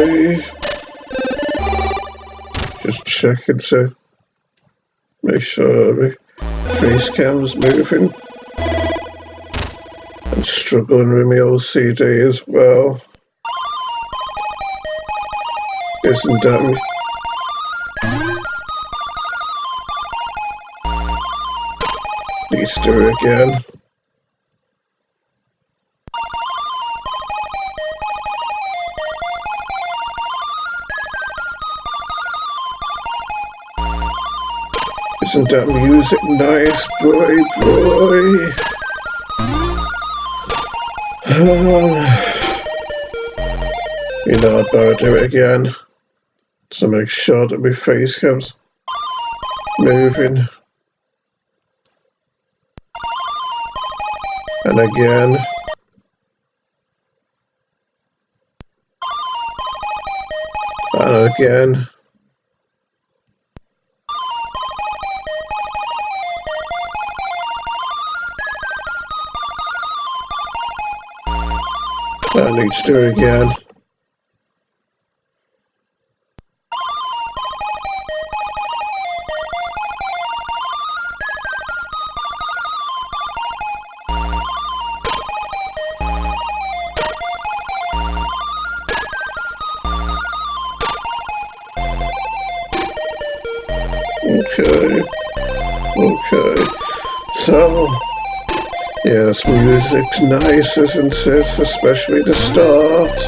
Okay. Just checking to make sure the face cam's moving. I'm struggling with my OCD as well. Isn't that me? Let's do it again. Isn't that music nice, boy? You know, I'd better do it again to make sure that my face cam's moving. And again. And again. I need to do it again. Okay. So, yes, music's nice, isn't it? Especially the start.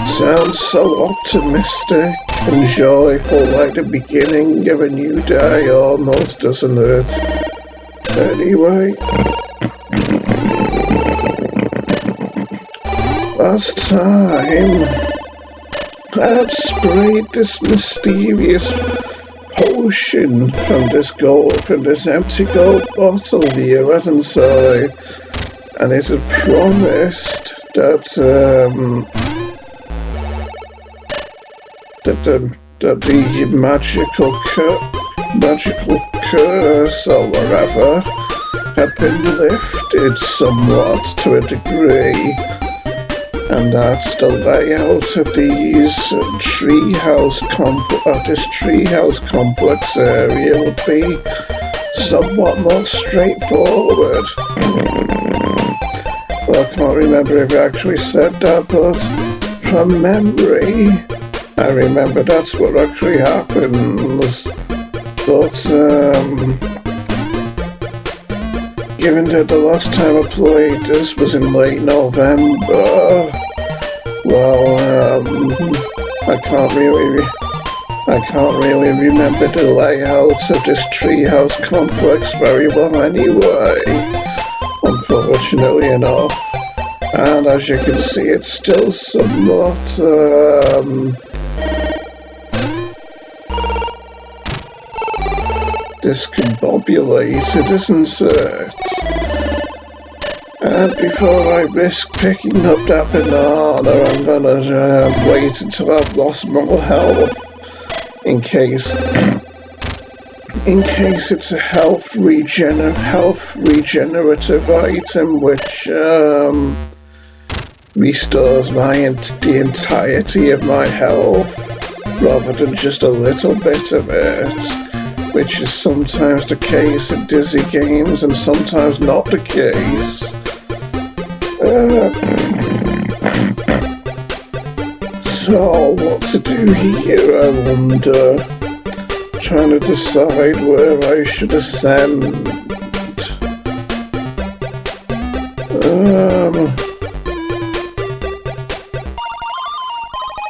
Sounds so optimistic and joyful, like the beginning of a new day almost, doesn't it? Anyway. Last time, I had sprayed this mysterious potion from this empty gold bottle here, hadn't I? And it had promised that the magical curse or whatever had been lifted somewhat to a degree, and that's the layout of this treehouse complex area would be somewhat more straightforward. Well, I can't remember if I actually said that, but from memory, I remember that's what actually happens. But, given that the last time I played this was in late November, well, I can't really remember the layout of this treehouse complex very well anyway, unfortunately enough. And as you can see, it's still somewhat, discombobulated, isn't it? And before I risk picking up that banana, I'm gonna wait until I've lost more health, in case it's a health regenerative item which restores the entirety of my health, rather than just a little bit of it, which is sometimes the case in Dizzy games and sometimes not the case. So, what to do here, I wonder? Trying to decide where I should ascend.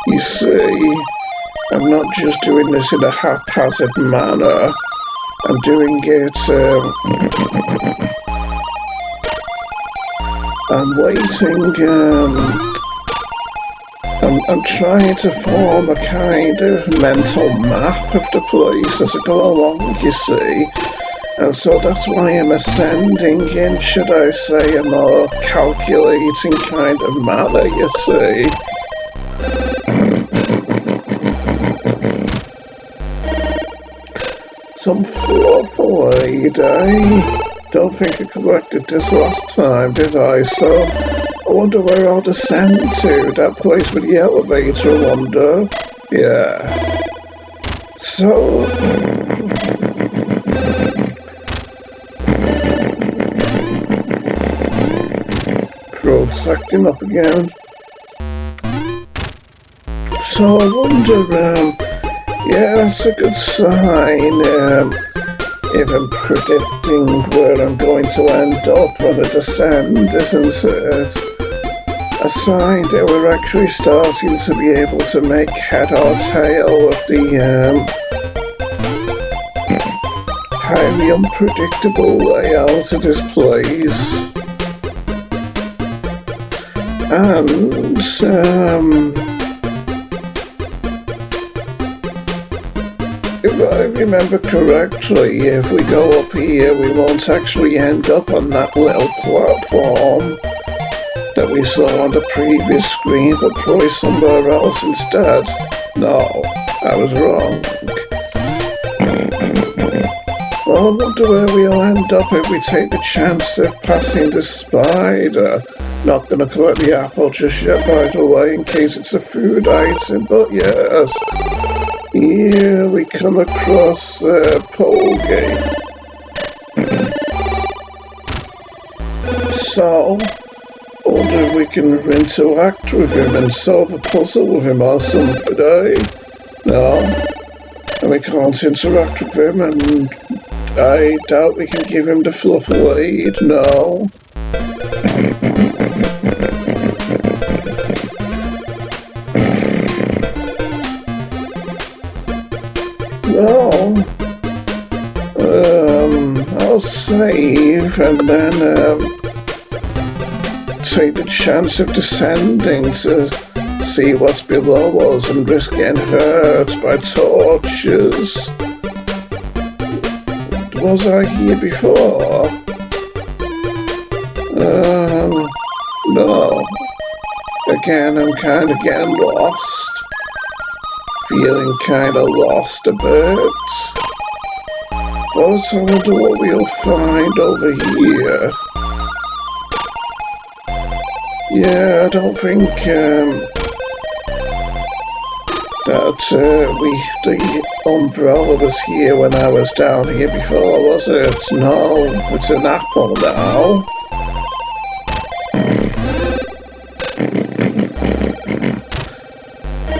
You see, I'm not just doing this in a haphazard manner. I'm doing it, I'm waiting, I'm trying to form a kind of mental map of the place as I go along, you see. And so that's why I'm ascending in, should I say, a more calculating kind of manner, you see. Some fluffleade, eh? Don't think I collected this last time, did I? So, I wonder where I'll descend to. That place with the elevator, I wonder. Yeah. So... throat's acting up again. So I wonder, yeah, that's a good sign, if I'm predicting where I'm going to end up on a descent, isn't it? A sign that we're actually starting to be able to make head or tail of the, highly unpredictable layout of this place. And, if I remember correctly, if we go up here, we won't actually end up on that little platform that we saw on the previous screen, but probably somewhere else instead. No, I was wrong. Well, I wonder where we'll end up if we take the chance of passing the spider. Not gonna collect the apple just yet, by the way, in case it's a food item, but yes. Here we come across Polgy. So, I wonder if we can interact with him and solve a puzzle with him or something, eh? No, and we can't interact with him, and I doubt we can give him the fluffle aid, no. No. I'll save and then take the chance of descending to see what's below us and risk getting hurt by torches. Was I here before? No. Again, I'm kind of getting lost. Feeling kinda lost a bit. But I wonder what we'll find over here. Yeah, I don't think that the umbrella was here when I was down here before, was it? No, it's an apple now.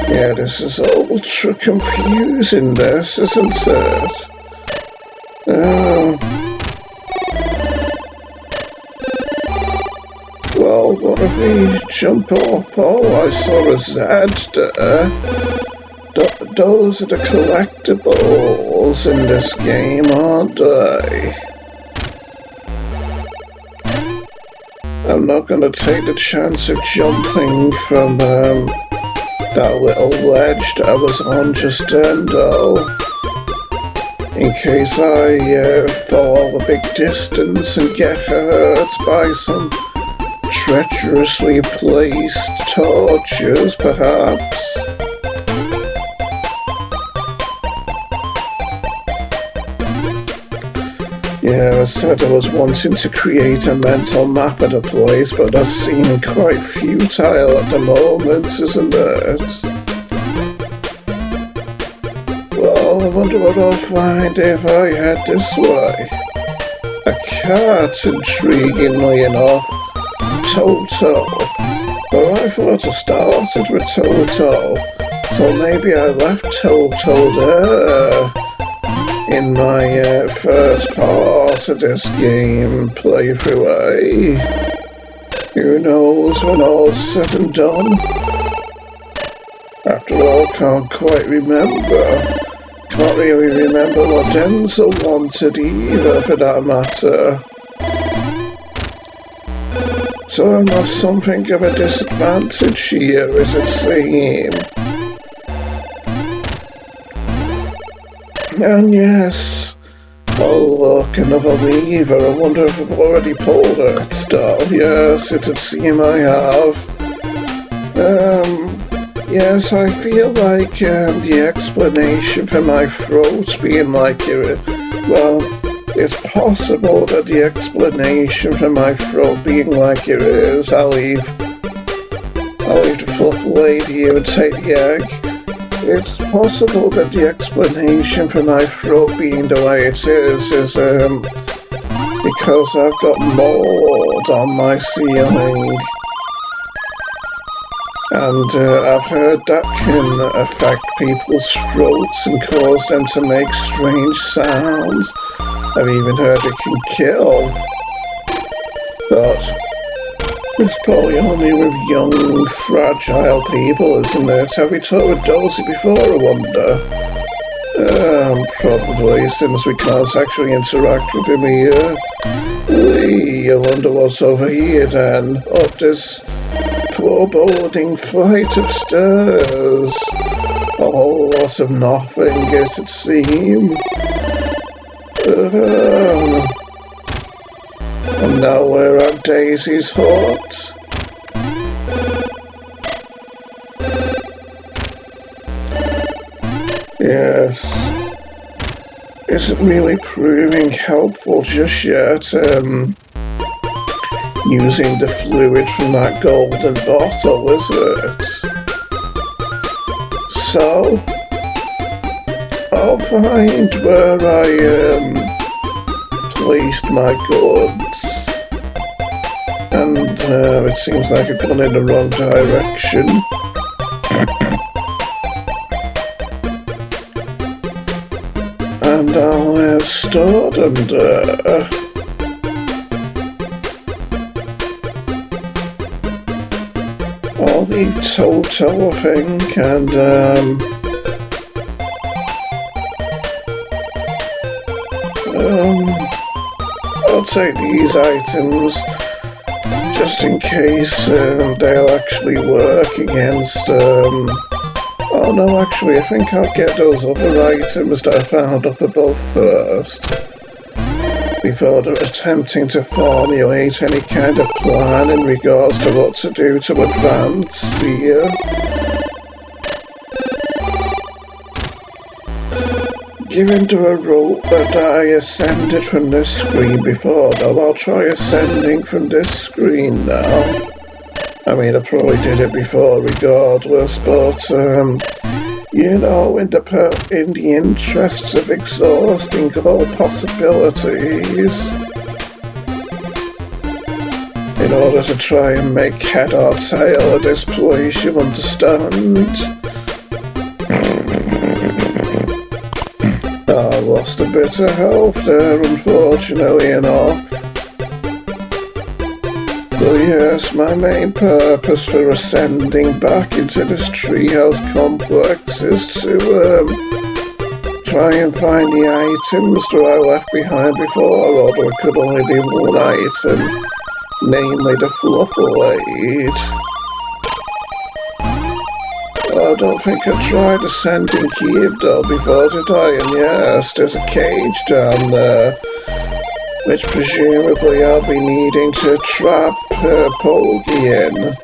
Yeah, this is ultra confusing, this, isn't it? Well, what if we jump up? Oh, I saw a Z there. Those are the collectibles in this game, aren't they? I'm not gonna take the chance of jumping from, that little ledge that I was on just then, though, in case I fall a big distance and get hurt by some treacherously placed torches, perhaps. Yeah, I said I was wanting to create a mental map of the place, but that's seeming quite futile at the moment, isn't it? Well, I wonder what I'll find if I head this way. A cat, intriguingly enough. Toto. But I thought I started with Toto, so maybe I left Toto there. In my first part of this game playthrough, Who knows when all's said and done? After all, can't quite remember. Can't really remember what Denzel wanted either, for that matter. So I'm at something of a disadvantage here, as it seems. And yes, oh look, another lever. I wonder if I've already pulled it. Oh yes, it'd seem I have. Yes, I feel like the explanation for my throat being like, well, It's possible that the explanation for my throat being like it is, I'll leave the fluff lady here and take the egg. It's possible that the explanation for my throat being the way it is because I've got mold on my ceiling. And I've heard that can affect people's throats and cause them to make strange sounds. I've even heard it can kill. But it's probably only with young, fragile people, isn't it? Have we talked with Dozy before, I wonder? Probably, since we can't actually interact with him here. I wonder what's over here then. Up this foreboding flight of stairs. A whole lot of nothing, it'd seem. And now we're at Daisy's hut. Yes. Isn't really proving helpful just yet, using the fluid from that golden bottle, is it? So, I'll find where I, placed my goods. And, it seems like I've gone in the wrong direction. And I'll, store them there. I'll need Toto, I think, and, I'll take these items just in case they'll actually work against, oh no, actually I think I'll get those other items that I found up above first, before attempting to formulate any kind of plan in regards to what to do to advance here. Given to a rope that I ascended from this screen before, though I'll try ascending from this screen now. I mean, I probably did it before regardless, but, you know, in the interests of exhausting all possibilities, in order to try and make head or tail of this place, you understand? I lost a bit of health there, unfortunately enough. But yes, my main purpose for ascending back into this treehouse complex is to try and find the items that I left behind before, although it could only be one item, namely the Fluffalade. I don't think I tried ascending here though before, did I? And yes, there's a cage down there, which presumably I'll be needing to trap Poggy in.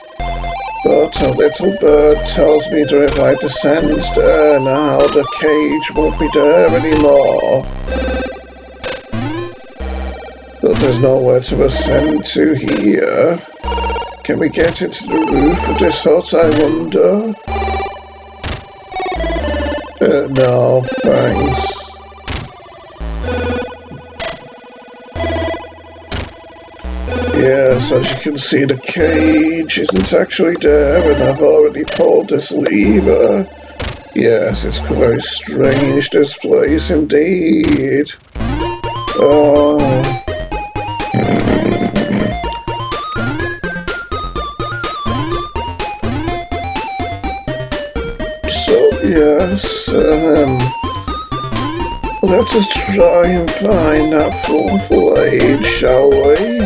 But a little bird tells me that if I descend there now, the cage won't be there anymore. But there's nowhere to ascend to here. Can we get into the roof of this hut, I wonder? No, thanks. Yes, as you can see, the cage isn't actually there, and I've already pulled this lever. Yes, it's quite strange, this place, indeed. Oh. Yes, let us try and find that Fluffalade, shall we?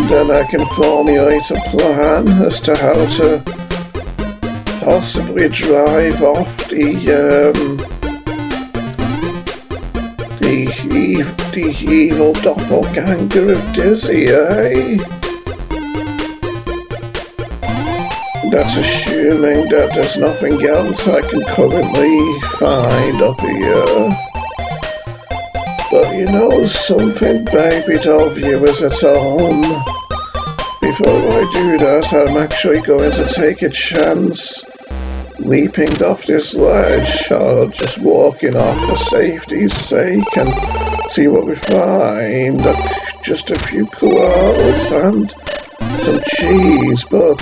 Then I can formulate a plan as to how to possibly drive off the evil doppelganger of Dizzy, eh? That's assuming that there's nothing else I can currently find up here. But you know something, baby doll viewers at home? Before I do that, I'm actually going to take a chance leaping off this ledge or just walking off for safety's sake and see what we find. Just a few clothes and some cheese, but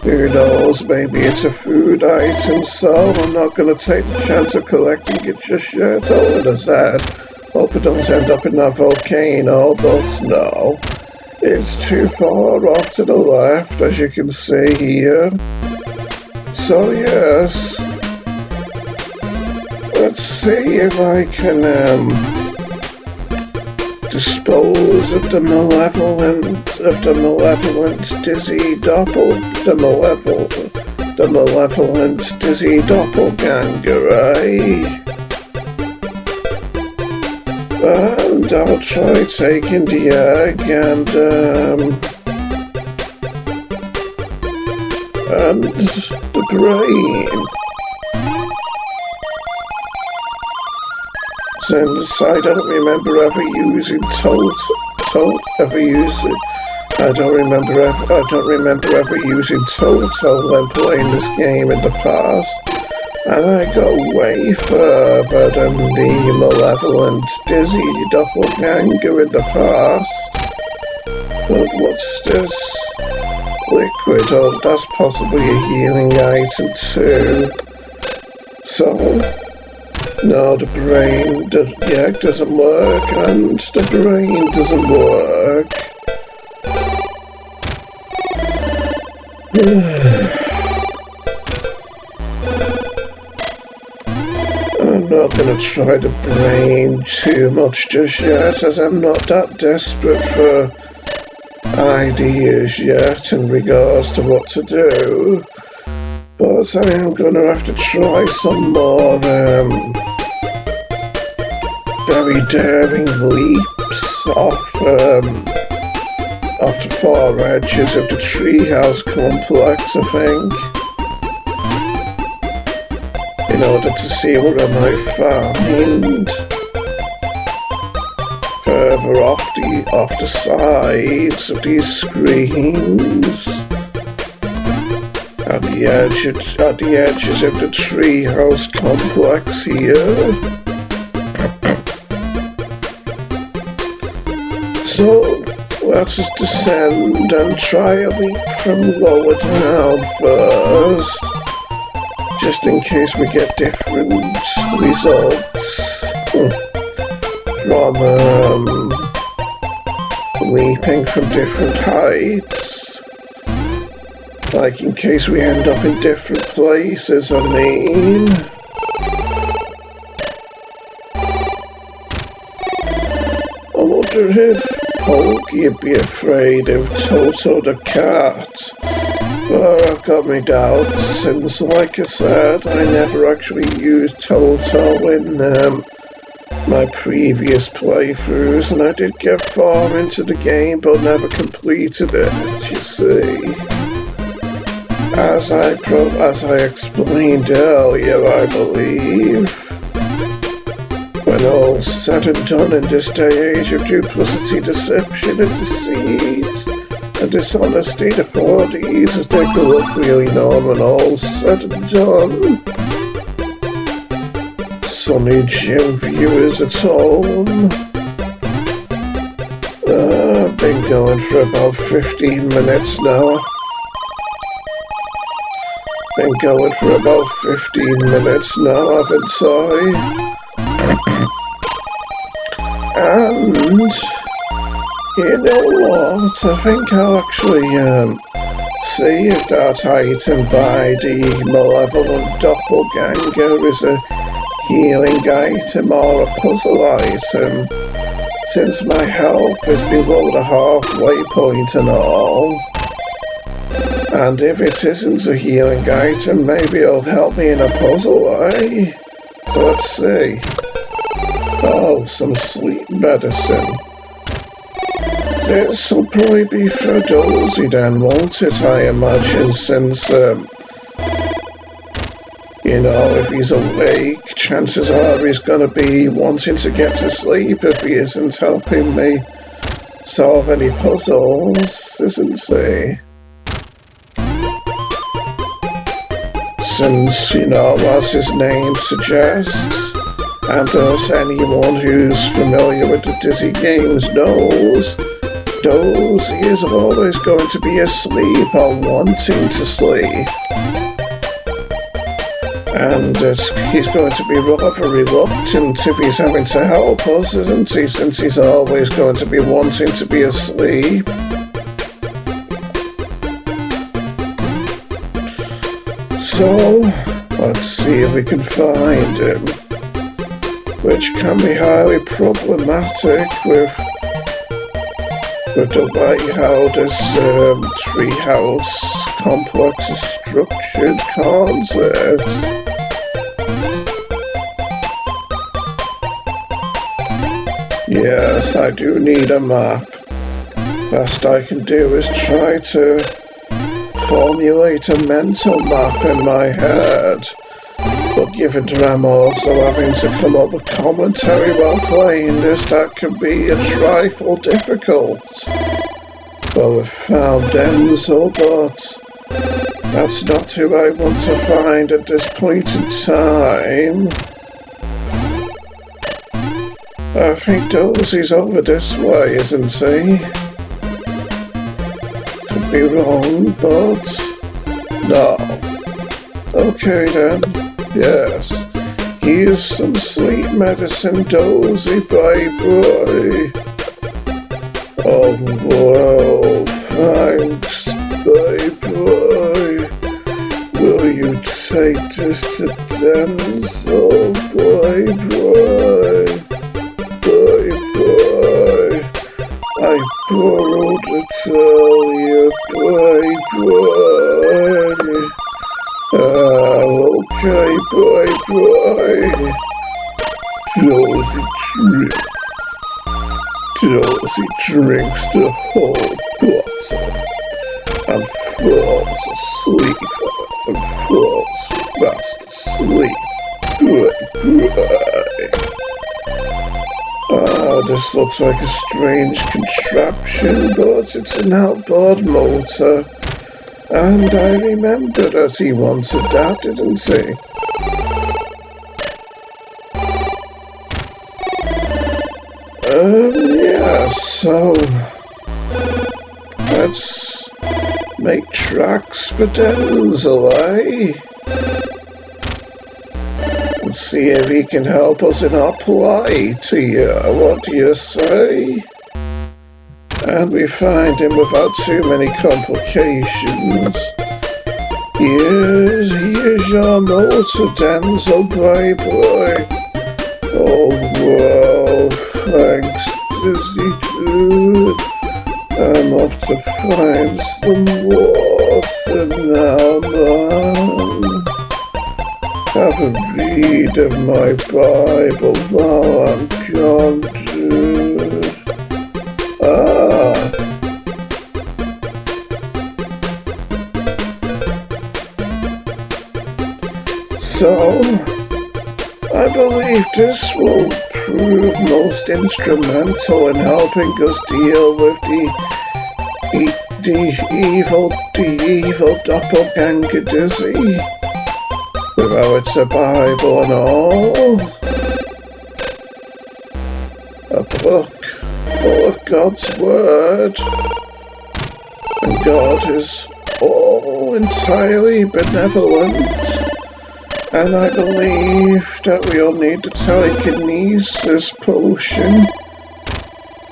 who knows, maybe it's a food item, so I'm not going to take the chance of collecting it just yet. All that said, hope it doesn't end up in that volcano, but no. It's too far off to the left, as you can see here. So yes, let's see if I can dispose of the malevolent dizzy doppelganger, eh? And I'll try taking the egg and the brain. Since I don't remember ever using I don't remember ever using Toto when playing this game in the past. And I go way further than the malevolent dizzy doppelganger in the past. But what's this? Liquid, oh, that's possibly a healing item too. So, no, the egg doesn't work, and the brain doesn't work. I'm not gonna try the brain too much just yet, as I'm not that desperate for ideas yet in regards to what to do, but I am gonna have to try some more very daring leaps off the far edges of the treehouse complex, I think, in order to see what I might find further off the sides of these screens, at the edges of the treehouse complex here. So let's just descend and try a leap from lower down first, just in case we get different results from leaping from different heights. Like in case we end up in different places, I mean. I wonder if Pokey'd be afraid of Toto the cat. Well, I've got my doubts, since like I said, I never actually used Toto in my previous playthroughs, and I did get far into the game but never completed it, you see. As I explained earlier, I believe. When all's said and done in this day age of duplicity, deception and deceit and dishonesty, the 4Ds as they colloquially known, when all's said and done. Sonny Jim viewers at home. I've been going for about 15 minutes now. Been going for about 15 minutes now, haven't I? And you know what? I think I'll actually see if that item by the malevolent doppelganger is a healing item or a puzzle item, since my health is below the halfway point and all. And if it isn't a healing item, maybe it'll help me in a puzzle, eh? So let's see. Oh, some sleep medicine. This will probably be for Dozy then, won't it, I imagine, since, You know, if he's awake, chances are he's going to be wanting to get to sleep if he isn't helping me solve any puzzles, isn't he? Since, you know, as his name suggests, and as anyone who's familiar with the Dizzy games knows, Dozy is always going to be asleep or wanting to sleep. And he's going to be rather reluctant if he's having to help us, isn't he, since he's always going to be wanting to be asleep. So, let's see if we can find him, which can be highly problematic with the way how this treehouse complex is structured, can't it? Yes, I do need a map. Best I can do is try to formulate a mental map in my head. But given that I'm also having to come up with commentary while playing this, that can be a trifle difficult. Well, we've found Denzel, but that's not who I want to find at this point in time. I think Dozy's over this way, isn't he? Could be wrong, but no. Okay then. Yes, here's some sleep medicine, Dozy, bye-bye. Oh, wow, thanks, bye-bye. Will you take this to Denzel, bye-bye. Bye-bye. I borrowed to tell you, bye-bye. Okay, bye-bye. Dozy drinks the whole bottle and falls asleep and falls fast asleep. Bye-bye. This looks like a strange contraption, but it's an outboard motor. And I remember that he wanted that, didn't he? Yeah, so let's make tracks for Denzel, eh? And see if he can help us in our plight here, what do you say? And we find him without too many complications. Here's your motor, Denzel, bye-bye. Oh, wow, thanks, Dizzy dude. I'm off to find some water now, man. Have a read of my Bible while I'm gone, dude. So, I believe this will prove most instrumental in helping us deal with the evil doppelganger Dizzy. Without its a Bible and all. A book full of God's word. And God is all entirely benevolent. And I believe that we'll need the telekinesis potion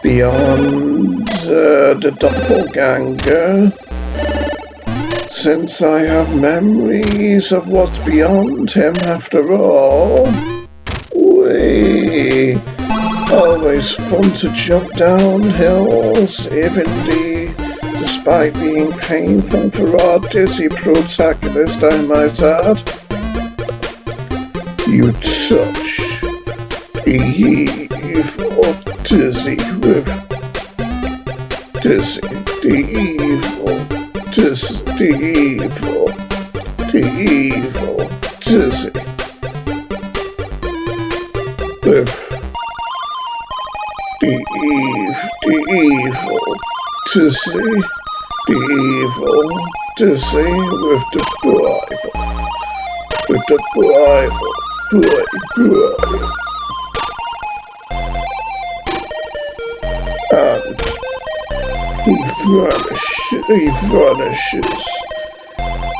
beyond the doppelganger, since I have memories of what's beyond him after all. Whee! Always fun to jump down hills, despite being painful for our Dizzy protagonist, I might add. You touch the evil Dizzy with Dizzy, the evil dizzy. With the evil dizzy. The evil dizzy with the Bible. With the Bible. And he vanishes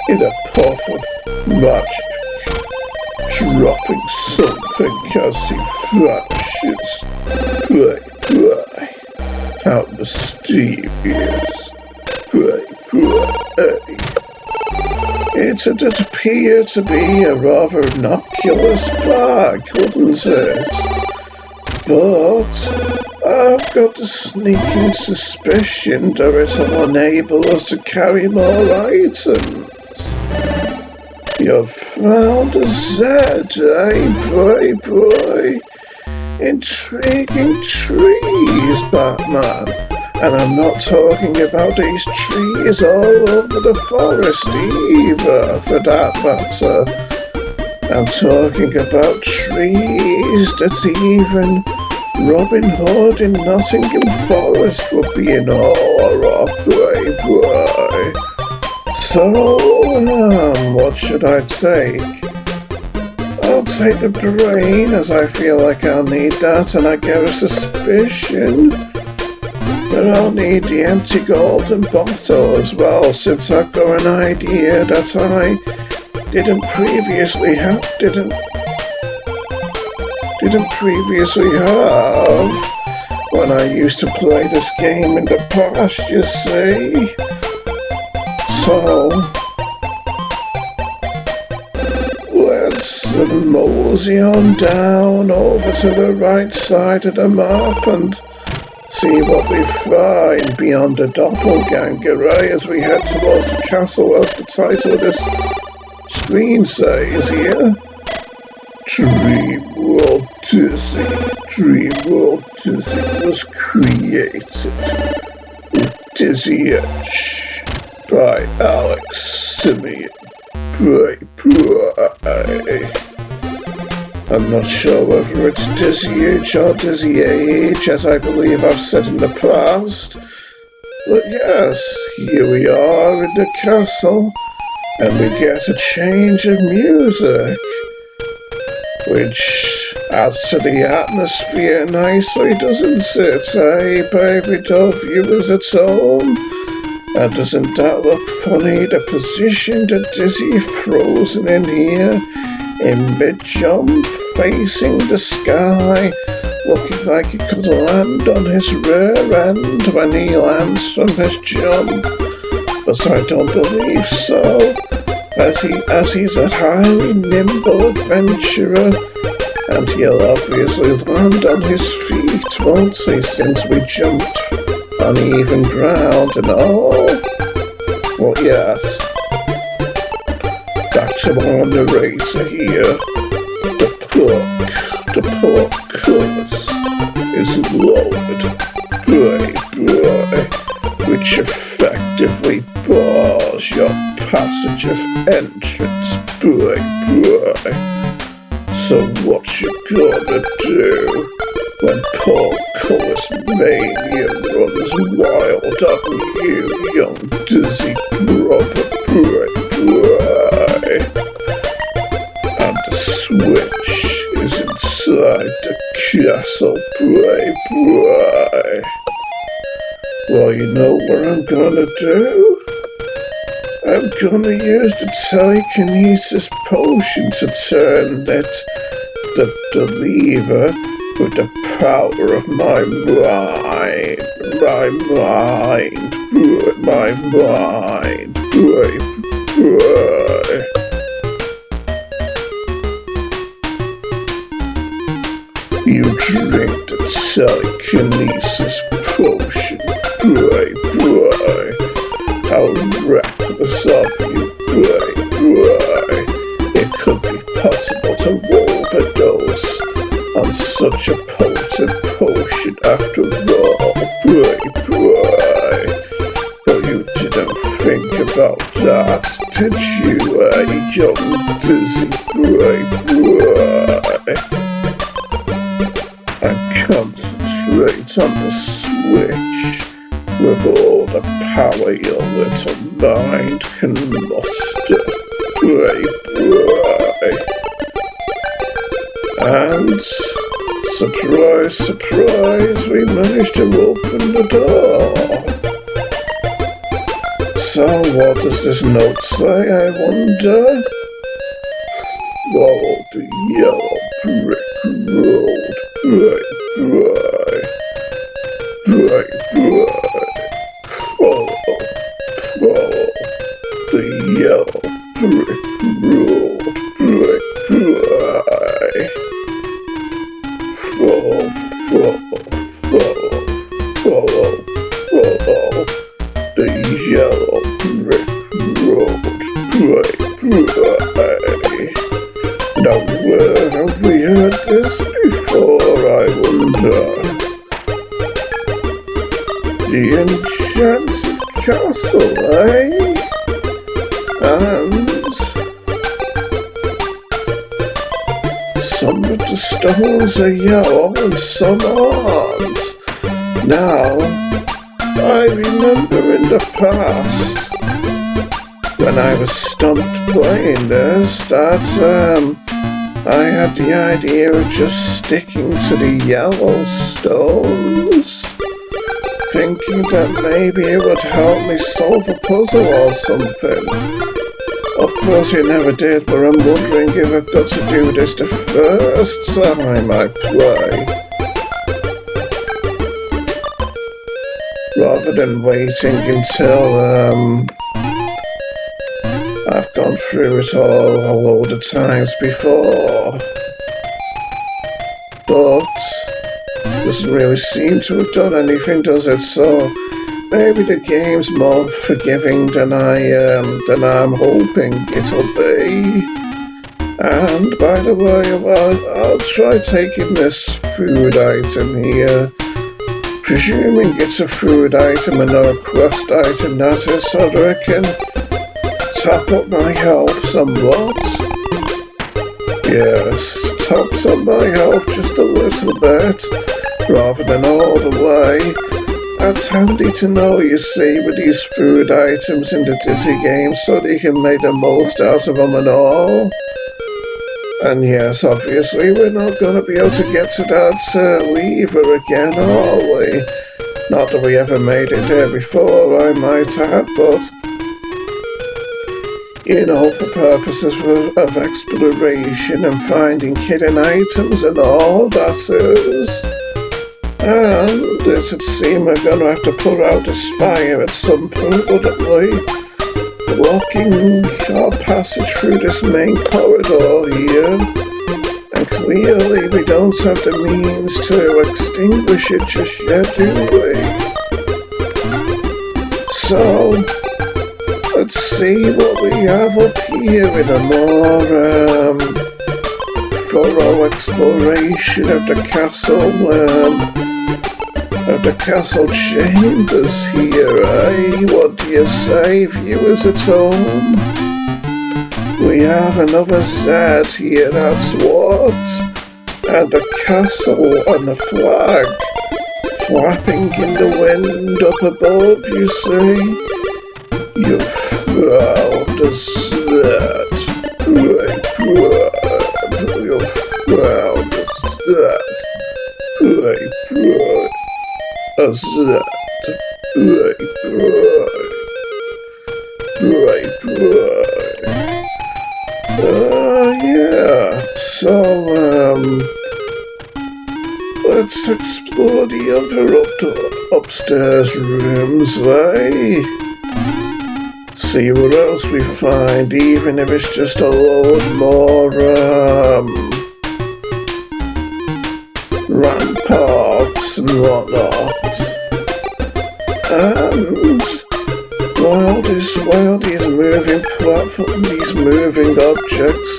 in a puff of magic, dropping something as he vanishes. How mysterious. It'd appear to be a rather innocuous bag, wouldn't it? But I've got a sneaking suspicion that it'll enable us to carry more items. You've found a Z, eh, boy? Intriguing trees, Batman. And I'm not talking about these trees all over the forest either, for that matter. I'm talking about trees that even Robin Hood in Nottingham Forest would be in awe of, boy. So, what should I take? I'll take the brain, as I feel like I'll need that, and I get a suspicion that I'll need the empty golden bottle as well, since I've got an idea that I didn't previously have when I used to play this game in the past, you see. So let's mosey on down over to the right side of the map and see what we find beyond the doppelganger, as we head towards the castle, as the title of this screen says here. Dream World Dizzy was created with Dizzy Edge by Alex Simeon. I'm not sure whether it's Dizzy Edge or Dizzy Age, as I believe I've said in the past. But yes, here we are in the castle, and we get a change of music, which adds to the atmosphere nicely, doesn't it? Hey, baby doll viewers at home? And doesn't that look funny? The position that Dizzy frozen in here, in mid-jump, facing the sky, looking like he could land on his rear end when he lands from his jump. But I don't believe so, as he's a highly nimble adventurer, and he'll obviously land on his feet, won't he, since we jumped on even ground and all? Well, yes. Back to our narrator here. The pork course is lowered, which effectively bars your passage of entrance, So what you gonna do when portcullis mania runs wild on you, young dizzy brother, And the switch is inside the castle, Well, you know what I'm gonna do? I'm gonna use the telekinesis potion to turn the lever with the power of my mind. You drink the telekinesis potion, How reckless of you, It could be possible to overdose on such a potent potion after all, But you didn't think about that, did you, young dizzy grey boy? And concentrate on the switch with all the power your little mind can muster, grey boy. And surprise, surprise, we managed to open the door. So what does this note say, I wonder? Follow the yellow brick road, bright, bright, bright, bright. Follow the yellow brick road, bright, bright. Follow the yellow brick road, bright, bright. Now where have we heard this before, I wonder? The enchanted castle, eh? And some of the stones are yellow and some aren't. Now, I remember in the past, when I was stumped playing this, that I had the idea of just sticking to the yellow stones, thinking that maybe it would help me solve a puzzle or something. Of course it never did, but I'm wondering if I've got to do this the first time I play, rather than waiting until I've gone through it all a load of times before. But doesn't really seem to have done anything, does it? So maybe the game's more forgiving than I'm hoping it'll be. And by the way, I'll try taking this food item here, presuming it's a food item and not a quest item, that is, so that I can top up my health somewhat. Yes, tops up my health just a little bit, rather than all the way. That's handy to know, you see, with these food items in the Dizzy game, so that you can make the most out of them and all. And yes, obviously, we're not going to be able to get to that lever again, are we? Not that we ever made it there before, I might add, but you know, for purposes of exploration and finding hidden items and all, that is. And it would seem we're going to have to put out this fire at some point, wouldn't we? Blocking our passage through this main corridor here. And clearly we don't have the means to extinguish it just yet, do we? So let's see what we have up here in a more thorough exploration of the castle chambers here, eh? What do you say, viewers at home? We have another Z here, that's what. And the castle and the flag flapping in the wind up above, you see? You found a set, great pride. You found a set, great pride. A set, great pride. Great pride. Yeah. So, let's explore the other upstairs rooms, eh? See what else we find, even if it's just a load more, ramparts and whatnot. And while these moving objects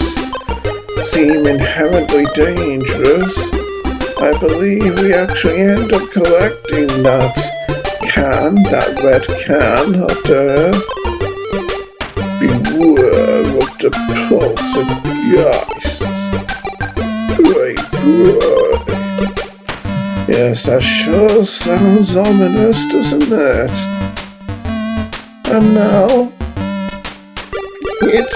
seem inherently dangerous, I believe we actually end up collecting that can, that red can up there. Beware of the poltergeist. Great boy. Yes, that sure sounds ominous, doesn't it? And now, it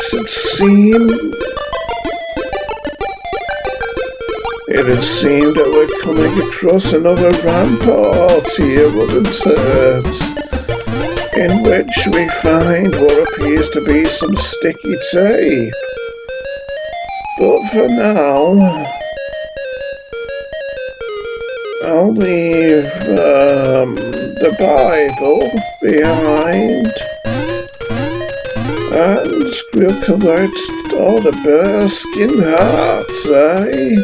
had seemed that we're coming across another rampart here, wouldn't it? In which we find what appears to be some sticky tape. But for now, I'll leave the Bible behind, and we'll collect all the bearskin hats, eh?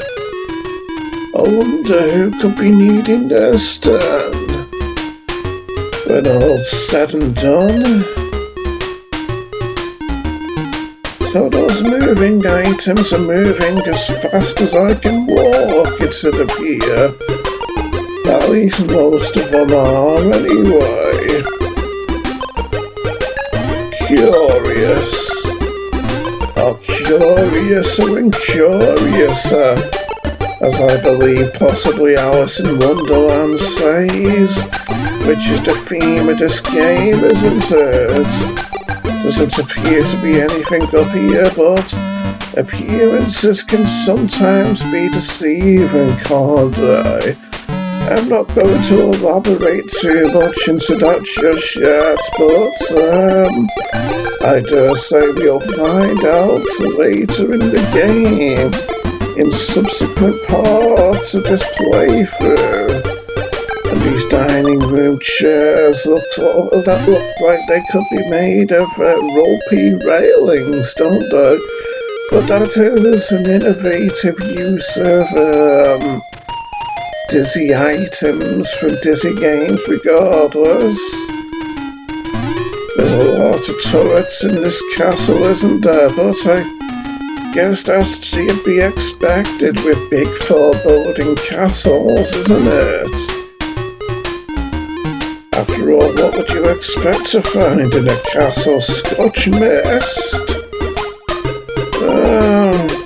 I wonder who could be needing their stand when all's said and done. So those moving items are moving as fast as I can walk, it should appear. At least most of them are, anyway. Curious. Oh, curiouser and curiouser, as I believe possibly Alice in Wonderland says, which is the theme of this game, isn't it? Doesn't appear to be anything up here, but appearances can sometimes be deceiving, can't they? I'm not going to elaborate too much into that just yet, but I dare say we'll find out later in the game, in subsequent parts of this playthrough. And these dining room chairs look like they could be made of ropey railings, don't they? But that is an innovative use of Dizzy items from Dizzy games regardless. There's a lot of turrets in this castle, isn't there? But I guess that's to be expected with big foreboding castles, isn't it? After all, what would you expect to find in a castle? Scotch mist?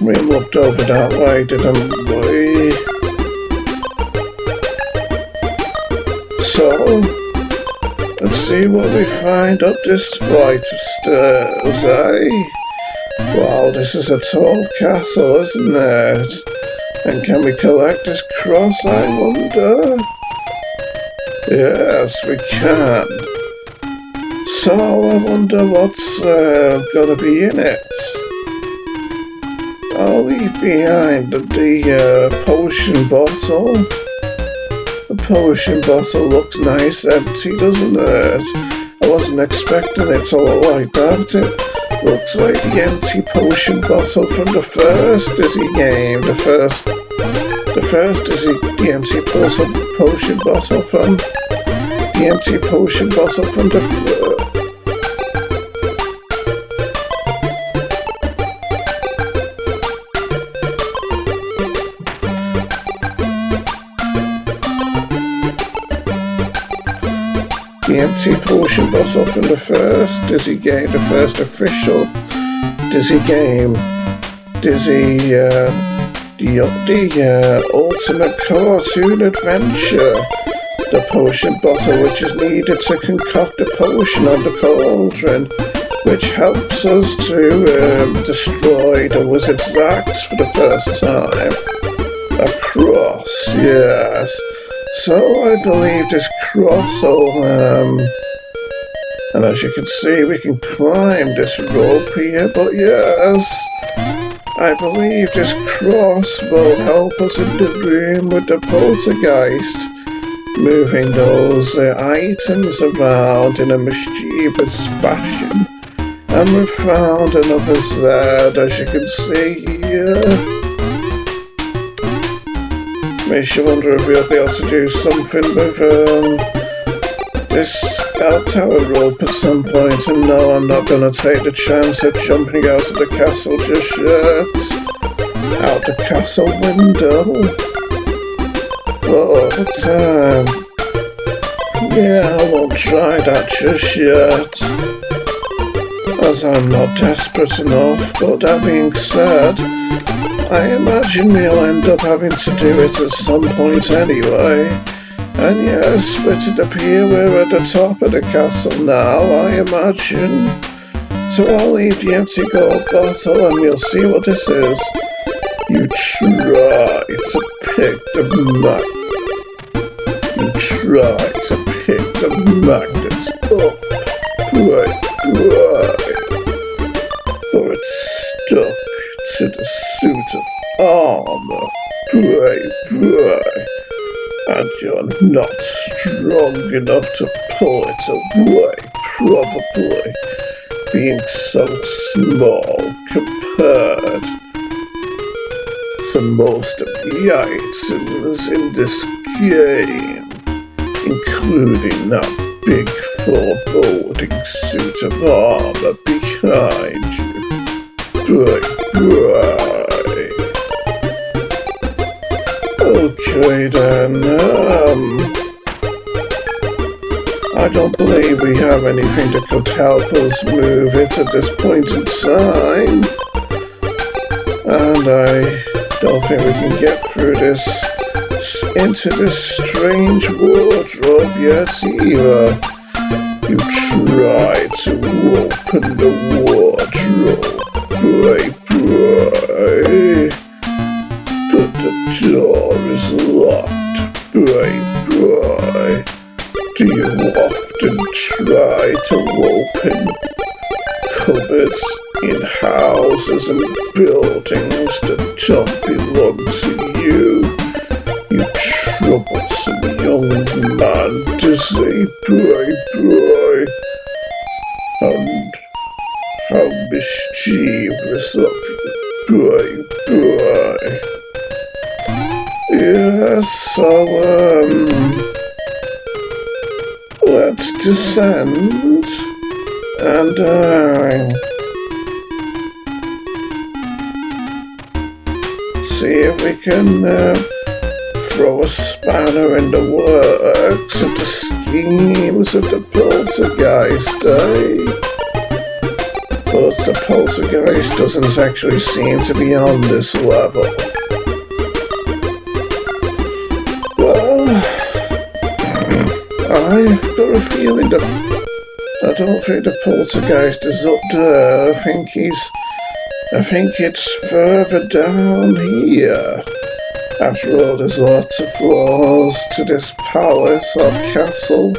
We looked over that way, didn't we? So, let's see what we find up this flight of stairs, eh? Wow, this is a tall castle, isn't it? And can we collect this cross, I wonder? Yes, we can. So, I wonder what's gonna be in it. I'll leave behind the potion bottle. The potion bottle looks nice empty, doesn't it? I wasn't expecting it all like that. It looks like the empty potion bottle from the first Dizzy game. The empty potion bottle from the empty potion bottle from the empty potion bottle from the first Dizzy game, the first official Dizzy game, the ultimate cartoon adventure. The potion bottle which is needed to concoct a potion on the cauldron, which helps us to destroy the wizard's axe for the first time. A cross, yes. So I believe this cross will, and as you can see we can climb this rope here, but yes, I believe this cross will help us in the room with the poltergeist, moving those items around in a mischievous fashion. And we've found another Z, as you can see here. Makes you wonder if we'll be able to do something with this bell tower rope at some point. And no, I'm not going to take the chance of jumping out of the castle just yet. Out the castle window. But Yeah, I won't try that just yet, as I'm not desperate enough, but that being said, I imagine we'll end up having to do it at some point anyway. And yes, but it appears we're at the top of the castle now, I imagine. So I'll leave the empty gold bottle and we'll see what this is. You try to pick the magnets up. Right. Or it's stuck to the suit of armor. Right. And you're not strong enough to pull it away, probably, being so small compared to most of the items in this game, including that big foreboding suit of armor behind you. Right. Okay then, I don't believe we have anything that could help us move it at this point in time. And I don't think we can get through this, into this strange wardrobe yet either. You try to open the wardrobe, but the door is locked, boy. Do you often try to open cupboards in houses and buildings that don't belong to you? You troublesome young man, to say, boy. And how mischievous of you, boy. Yes, so, let's descend and, see if we can, throw a spanner in the works of the schemes of the poltergeist, But the poltergeist doesn't actually seem to be on this level. I've got a feeling that I don't think the poltergeist is up there. I think it's further down here. After all, there's lots of floors to this palace or castle,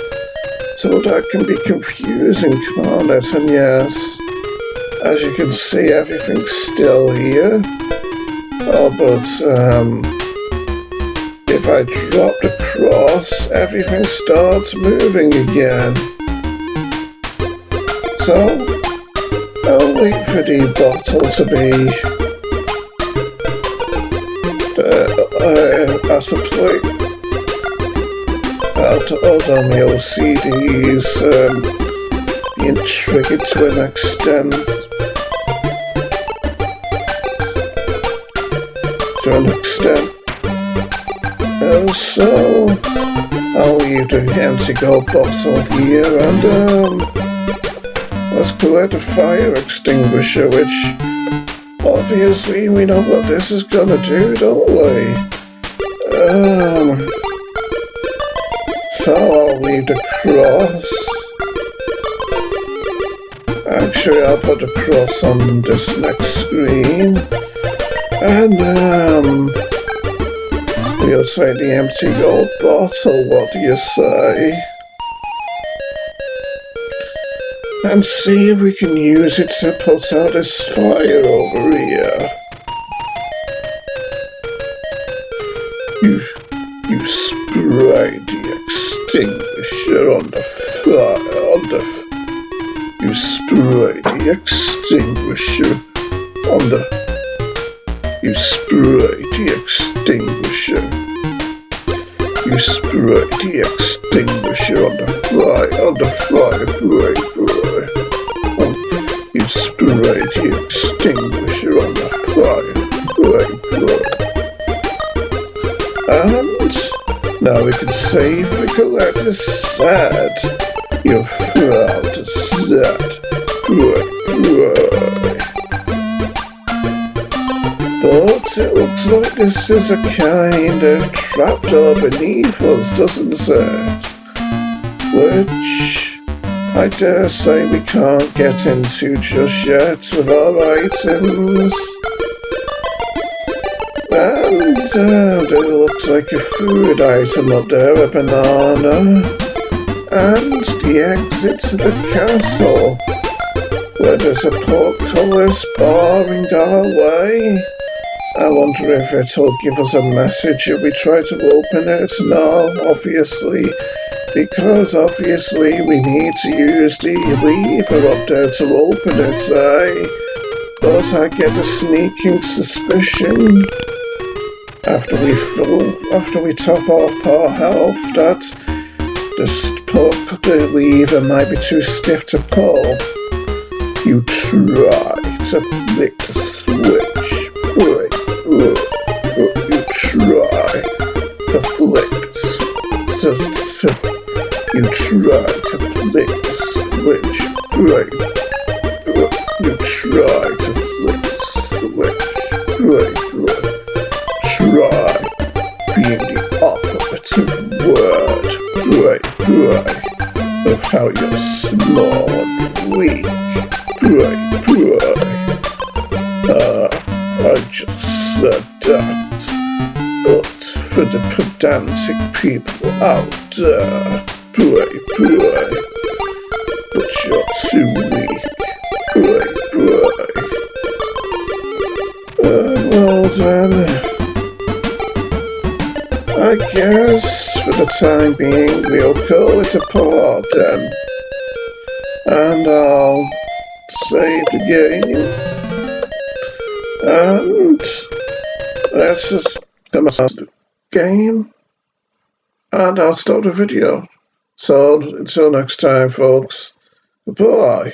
so that can be confusing, can't it? And yes, as you can see, everything's still here. Oh, but if I drop the cross, everything starts moving again. So, I'll wait for the bottle to be at a plate. Hold on, the OCD is being triggered to an extent. So, I'll leave the empty gold bottle here and let's collect a fire extinguisher, which obviously we know what this is gonna do, don't we? So I'll leave the cross. Actually, I'll put the cross on this next screen. And we'll say the empty gold bottle, what do you say? And see if we can use it to put out this fire over here. You sprayed the extinguisher on the fire, you sprayed the extinguisher on the... You sprayed the extinguisher. You sprayed the extinguisher on the fire, boy. You sprayed the extinguisher on the fire, boy. And Now we can safely collect this sad. Your fraud is sad. But it looks like this is a kind of trapdoor beneath us, doesn't it? Which I dare say we can't get into just yet with our items. And there looks like a food item up there, a banana. And the exit to the castle, where there's a portcullis barring our way. I wonder if it'll give us a message if we try to open it. No, obviously, because obviously we need to use the lever up there to open it, eh? But I get a sneaking suspicion after we top off our health that the lever might be too stiff to pull. You try to flick the switch. Wait, you try to flick you try to flick the switch. Right. You try to flick the switch. Right. Try being the operative word. Right. Of how you're small and weak. Right. I just said that. But for the pedantic people out there, right. But you're too weak. Right. Well then, I guess for the time being we'll call it a pod then. And I'll save the game. And let's just come out of the game. And I'll stop the video. So until next time, folks. Goodbye.